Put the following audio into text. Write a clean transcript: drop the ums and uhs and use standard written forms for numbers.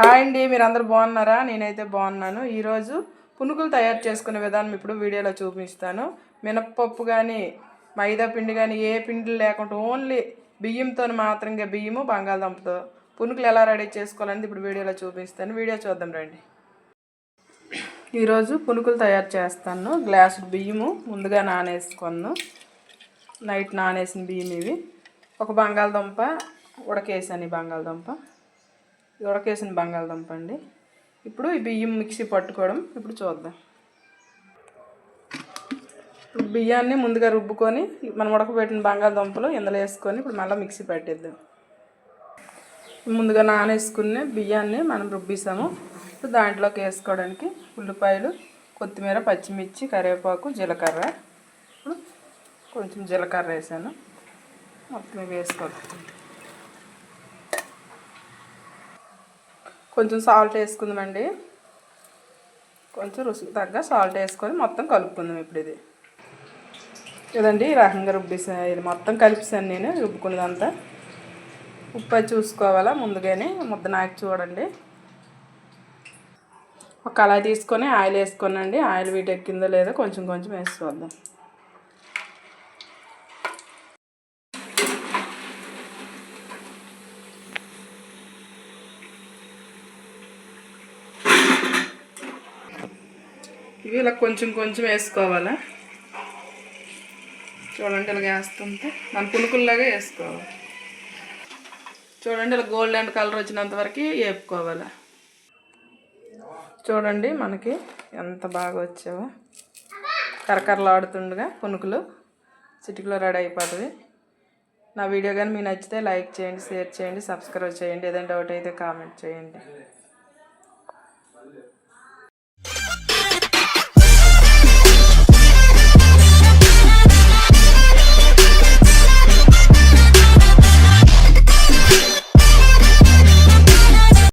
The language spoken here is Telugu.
హాయ్ అండి, మీరు అందరూ బాగున్నారా? నేనైతే బాగున్నాను. ఈరోజు పునుకులు తయారు చేసుకునే విధానం ఇప్పుడు వీడియోలో చూపిస్తాను. మినప్పప్పు కానీ మైదా పిండి కానీ ఏ పిండి లేకుండా ఓన్లీ బియ్యంతో మాత్రంగా బియ్యము బంగాళదుంపతో పునుకులు ఎలా రెడీ చేసుకోవాలని ఇప్పుడు వీడియోలో చూపిస్తాను. వీడియో చూద్దాం రండి. ఈరోజు పునుకులు తయారు చేస్తాను. గ్లాసు బియ్యము ముందుగా నానేసుకున్నాను. నైట్ నానేసిన బియ్యం ఇవి. ఒక బంగాళదుంప ఉడకేసాను. ఉడకేసిన బంగాళదుంప అండి. ఇప్పుడు ఈ బియ్యం మిక్సీ పట్టుకోవడం ఇప్పుడు చూద్దాం. ఇప్పుడు బియ్యాన్ని ముందుగా రుబ్బుకొని మనం ఉడకబెట్టిన బంగాళదుంపలు ఇందులో వేసుకొని ఇప్పుడు మళ్ళీ మిక్సీ పెట్టేద్దాం. ముందుగా నానేసుకునే బియ్యాన్ని మనం రుబ్బేసాము. ఇప్పుడు దాంట్లోకి వేసుకోవడానికి ఉల్లిపాయలు, కొత్తిమీర, పచ్చిమిర్చి, కరివేపాకు, జీలకర్ర. ఇప్పుడు కొంచెం జీలకర్ర వేసాను. మొత్తం వేసుకోవాలి. కొంచెం సాల్ట్ వేసుకుందామండి. కొంచెం రుచికి తగ్గ సాల్ట్ వేసుకొని మొత్తం కలుపుకుందాం. ఇప్పుడు ఇదండి ఈ రకంగా రుబ్బేసాను. ఇది మొత్తం కలిపిసాను నేను రుబ్బుకున్నదంతా. ఉప్పు చూసుకోవాలా ముందుగానే ముద్ద నాకి చూడండి. ఒక కళాయి తీసుకొని ఆయిల్ వేసుకోనండి. ఆయిల్ వీటెక్కిందో లేదో కొంచెం కొంచెం వేసి చూద్దాం. ఇవి ఇలా కొంచెం కొంచెం వేసుకోవాలా. చూడండి ఇలా వేస్తుంటే మన పునుకుల్లాగా వేసుకోవాలి. చూడండి ఇలా గోల్డెన్ కలర్ వచ్చినంత వరకు వేపుకోవాలి. చూడండి మనకి ఎంత బాగా వచ్చావో. కరకరలాడుతుండగా పునుకులు చిటికలో రెడీ అయిపోతుంది. నా వీడియో కానీ మీకు నచ్చితే లైక్ చేయండి, షేర్ చేయండి, సబ్స్క్రైబ్ చేయండి. ఏదైనా డౌట్ అయితే కామెంట్ చేయండి.